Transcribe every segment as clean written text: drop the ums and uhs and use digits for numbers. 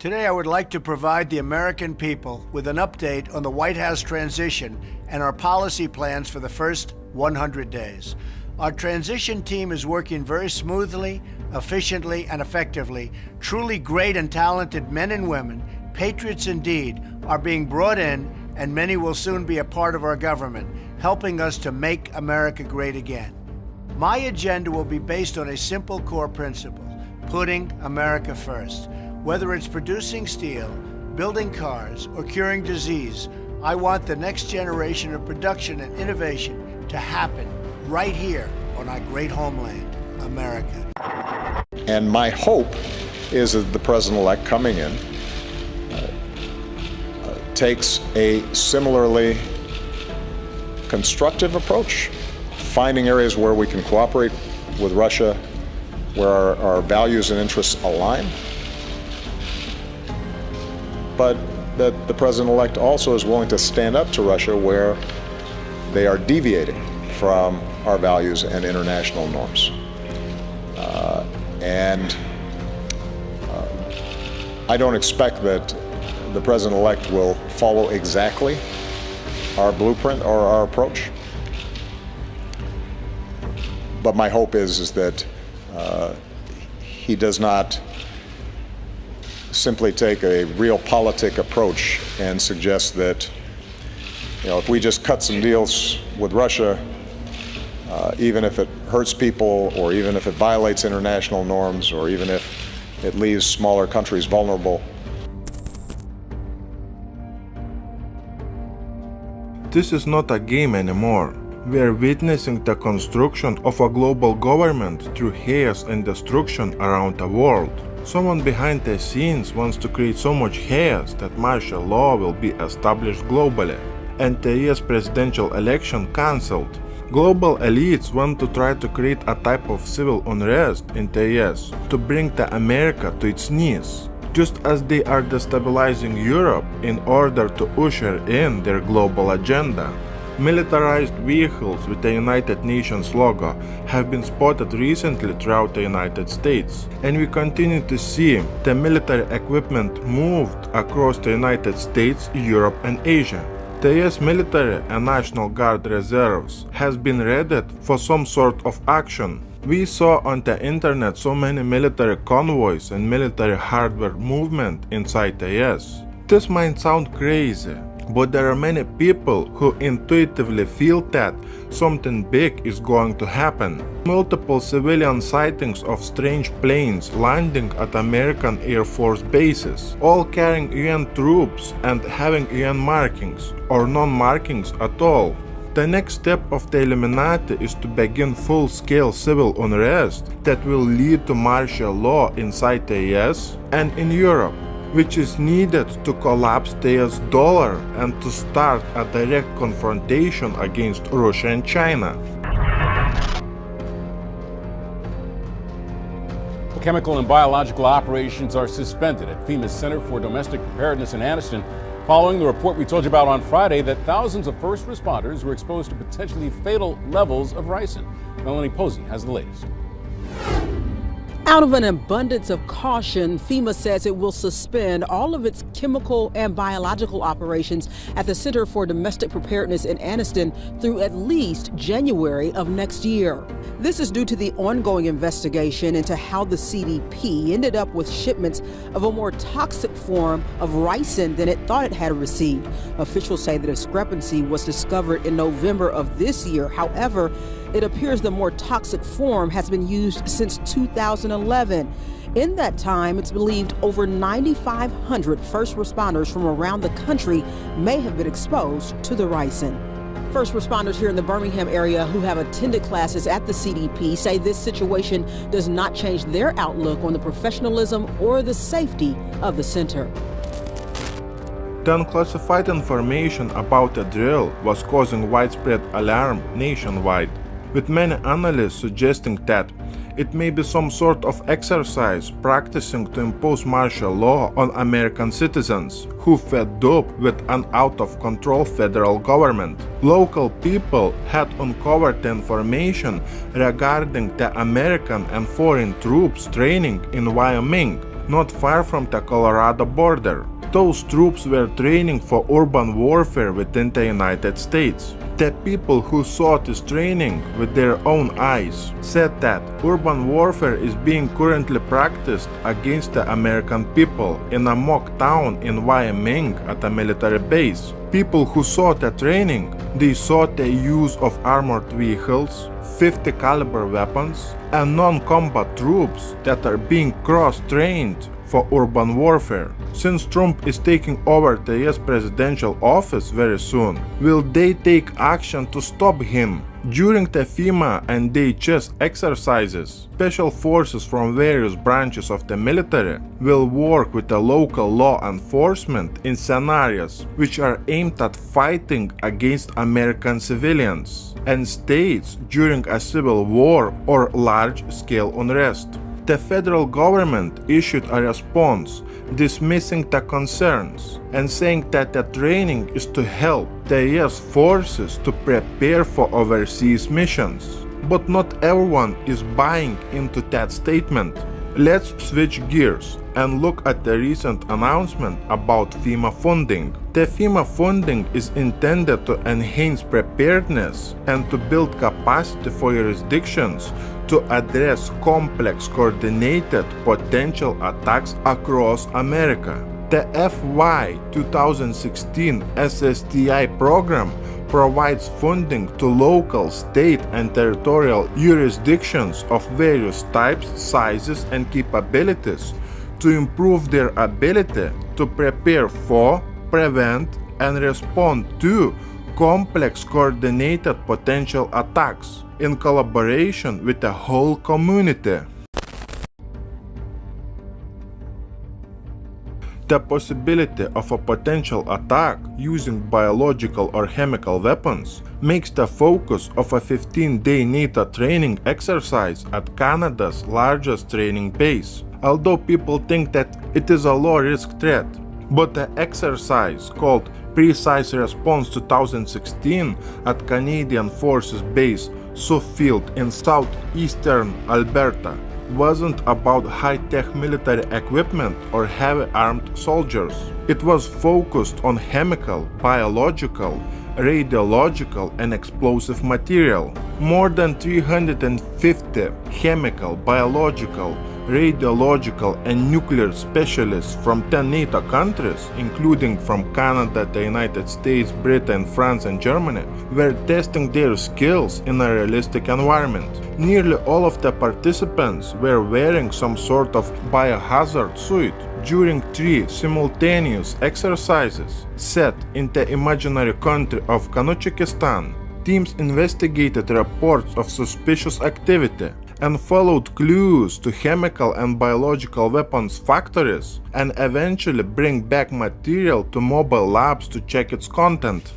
Today, I would like to provide the American people with an update on the White House transition and our policy plans for the first 100 days. Our transition team is working very smoothly, efficiently, and effectively. Truly great and talented men and women, patriots indeed, are being brought in, and many will soon be a part of our government, helping us to make America great again. My agenda will be based on a simple core principle: putting America first. Whether it's producing steel, building cars, or curing disease, I want the next generation of production and innovation to happen right here on our great homeland, America. And my hope is that the president-elect coming in takes a similarly constructive approach, finding areas where we can cooperate with Russia, where our values and interests align, but that the president-elect also is willing to stand up to Russia where they are deviating from our values and international norms. I don't expect that the president-elect will follow exactly our blueprint or our approach, but my hope is that he does not simply take a realpolitik approach and suggest that, if we just cut some deals with Russia, even if it hurts people, or even if it violates international norms, or even if it leaves smaller countries vulnerable. This is not a game anymore. We are witnessing the construction of a global government through chaos and destruction around the world. Someone behind the scenes wants to create so much chaos that martial law will be established globally, and the US presidential election cancelled. Global elites want to try to create a type of civil unrest in the US to bring the America to its knees, just as they are destabilizing Europe in order to usher in their global agenda. Militarized vehicles with the United Nations logo have been spotted recently throughout the United States, and we continue to see the military equipment moved across the United States, Europe, and Asia. The US military and National Guard reserves has been readied for some sort of action. We saw on the internet so many military convoys and military hardware movement inside the US. This might sound crazy, but there are many people who intuitively feel that something big is going to happen. Multiple civilian sightings of strange planes landing at American Air Force bases, all carrying UN troops and having UN markings, or non-markings at all. The next step of the Illuminati is to begin full-scale civil unrest that will lead to martial law inside the US and in Europe, which is needed to collapse the US dollar and to start a direct confrontation against Russia and China. Chemical and biological operations are suspended at FEMA's Center for Domestic Preparedness in Anniston, following the report we told you about on Friday that thousands of first responders were exposed to potentially fatal levels of ricin. Melanie Posey has the latest. Out of an abundance of caution, FEMA says it will suspend all of its chemical and biological operations at the Center for Domestic Preparedness in Anniston through at least January of next year. This is due to the ongoing investigation into how the CDP ended up with shipments of a more toxic form of ricin than it thought it had received. Officials say the discrepancy was discovered in November of this year. However, it appears the more toxic form has been used since 2011. In that time, it's believed over 9,500 first responders from around the country may have been exposed to the ricin. First responders here in the Birmingham area who have attended classes at the CDP say this situation does not change their outlook on the professionalism or the safety of the center. The unclassified information about the drill was causing widespread alarm nationwide, with many analysts suggesting that it may be some sort of exercise practicing to impose martial law on American citizens who fed up with an out-of-control federal government. Local people had uncovered the information regarding the American and foreign troops training in Wyoming, not far from the Colorado border. Those troops were training for urban warfare within the United States. The people who saw this training with their own eyes said that urban warfare is being currently practiced against the American people in a mock town in Wyoming at a military base. People who saw the training, they saw the use of armored vehicles, 50 caliber weapons, and non-combat troops that are being cross-trained for urban warfare. Since Trump is taking over the US presidential office very soon, will they take action to stop him? During the FEMA and DHS exercises, special forces from various branches of the military will work with the local law enforcement in scenarios which are aimed at fighting against American civilians and states during a civil war or large-scale unrest. The federal government issued a response dismissing the concerns and saying that the training is to help the US forces to prepare for overseas missions. But not everyone is buying into that statement. Let's switch gears and look at the recent announcement about FEMA funding. The FEMA funding is intended to enhance preparedness and to build capacity for jurisdictions to address complex, coordinated potential attacks across America. The FY 2016 SSTI program provides funding to local, state, and territorial jurisdictions of various types, sizes, and capabilities to improve their ability to prepare for, prevent, and respond to complex, coordinated potential attacks in collaboration with the whole community. The possibility of a potential attack using biological or chemical weapons makes the focus of a 15-day NATO training exercise at Canada's largest training base, although people think that it is a low-risk threat. But the exercise, called Precise Response 2016 at Canadian Forces Base Suffield in southeastern Alberta, wasn't about high-tech military equipment or heavy armed soldiers. It was focused on chemical, biological, radiological, and explosive material. More than 350 chemical, biological, radiological, and nuclear specialists from 10 NATO countries, including from Canada, the United States, Britain, France, and Germany, were testing their skills in a realistic environment. Nearly all of the participants were wearing some sort of biohazard suit during 3 simultaneous exercises set in the imaginary country of Kazakhstan. Teams investigated reports of suspicious activity and followed clues to chemical and biological weapons factories and eventually bring back material to mobile labs to check its content.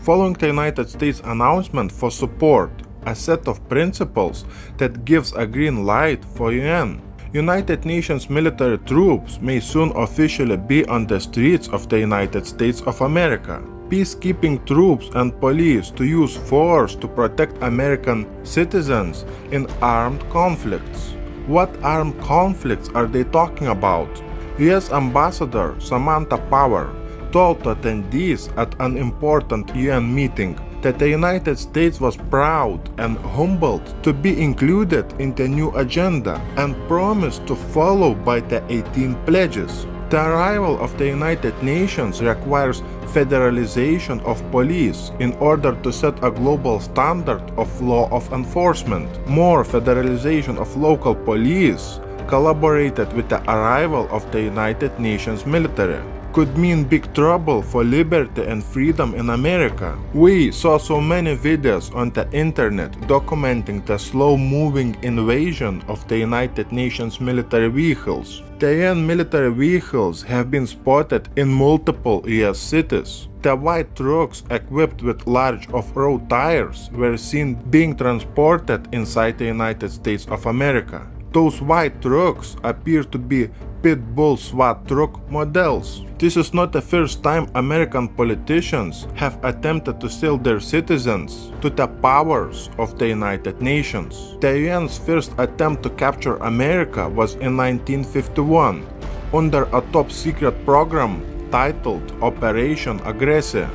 Following the United States announcement for support, a set of principles that gives a green light for UN, United Nations military troops may soon officially be on the streets of the United States of America. Peacekeeping troops and police to use force to protect American citizens in armed conflicts. What armed conflicts are they talking about? US Ambassador Samantha Power told attendees at an important UN meeting that the United States was proud and humbled to be included in the new agenda and promised to follow by the 18 pledges. The arrival of the United Nations requires federalization of police in order to set a global standard of law of enforcement. More federalization of local police, collaborated with the arrival of the United Nations military, could mean big trouble for liberty and freedom in America. We saw so many videos on the internet documenting the slow-moving invasion of the United Nations military vehicles. The UN military vehicles have been spotted in multiple US cities. The white trucks equipped with large off-road tires were seen being transported inside the United States of America. Those white trucks appear to be pit bull SWAT truck models. This is not the first time American politicians have attempted to sell their citizens to the powers of the United Nations. The UN's first attempt to capture America was in 1951 under a top-secret program titled Operation Aggressor.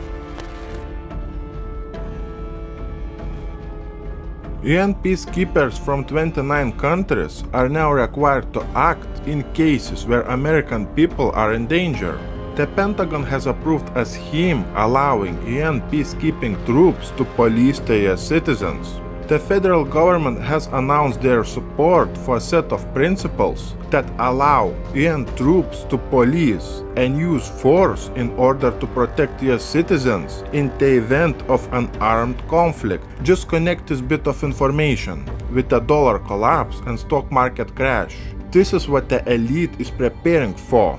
UN peacekeepers from 29 countries are now required to act in cases where American people are in danger. The Pentagon has approved a scheme allowing UN peacekeeping troops to police the US citizens. The federal government has announced their support for a set of principles that allow UN troops to police and use force in order to protect US citizens in the event of an armed conflict. Just connect this bit of information with the dollar collapse and stock market crash. This is what the elite is preparing for.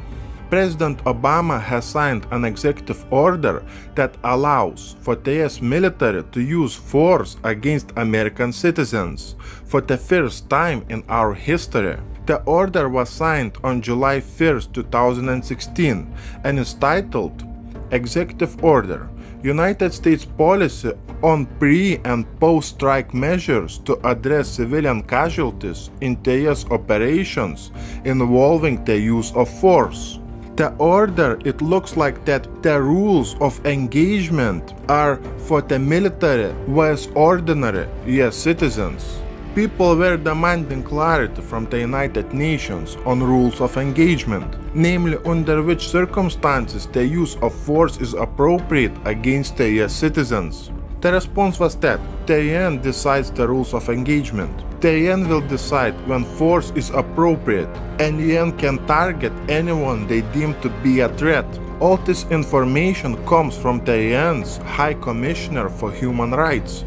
President Obama has signed an executive order that allows for the US military to use force against American citizens for the first time in our history. The order was signed on July 1st, 2016 and is titled Executive Order: United States Policy on Pre- and Post-Strike Measures to Address Civilian Casualties in US operations involving the use of force. The order, it looks like that the rules of engagement are for the military versus ordinary US citizens. People were demanding clarity from the United Nations on rules of engagement, namely under which circumstances the use of force is appropriate against the US citizens. The response was that the UN decides the rules of engagement. The UN will decide when force is appropriate, and the UN can target anyone they deem to be a threat. All this information comes from the UN's High Commissioner for Human Rights.